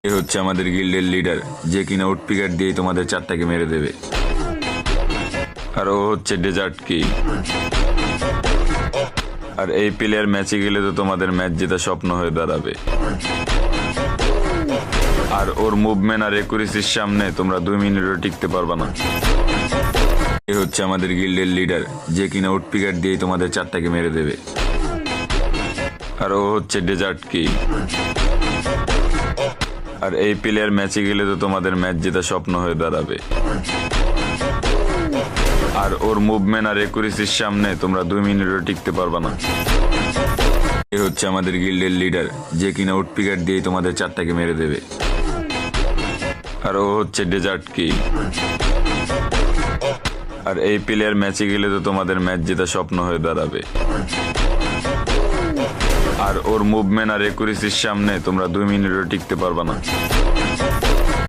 এ হচ্ছে আমাদের গিল্ডের লিডার, যে কিনা উড পিকার দিয়ে তোমাদের চারটাকে মেরে দেবে। আর ও হচ্ছে ডেজার্ট কি। আর এই প্লেয়ার ম্যাচে গেলে তো তোমাদের ম্যাচ জেতা স্বপ্ন হয়ে দাঁড়াবে। আর ওর মুভমেন্ট আর একুরেসির সামনে তোমরা 2 মিনিটও টিকতে পারবা না। এ হচ্ছে আমাদের গিল্ডের লিডার, যে কিনা উড পিকার দিয়ে তোমাদের চারটাকে মেরে দেবে। আর ও হচ্ছে ডেজার্ট কি। আর এই প্লেয়ার ম্যাচে গেলে তো তোমাদের ম্যাচ জেতা স্বপ্ন হয়ে দাঁড়াবে। আর ওর মুভমেন্ট আর একুরেসির সামনে তোমরা 2 মিনিটও টিকতে পারবা না। এ হচ্ছে আমাদের গিল্ডের লিডার, যে কিনা উড পিকার দিয়ে তোমাদের চারটাকে মেরে দেবে। আর ও হচ্ছে ডেজার্ট কি। আর এই প্লেয়ার ম্যাচে গেলে তো তোমাদের ম্যাচ জেতা স্বপ্ন হয়ে দাঁড়াবে। আর ওর মুভমেন্ট আর একুরেসির সামনে তোমরা 2 মিনিটও টিকতে পারবা না।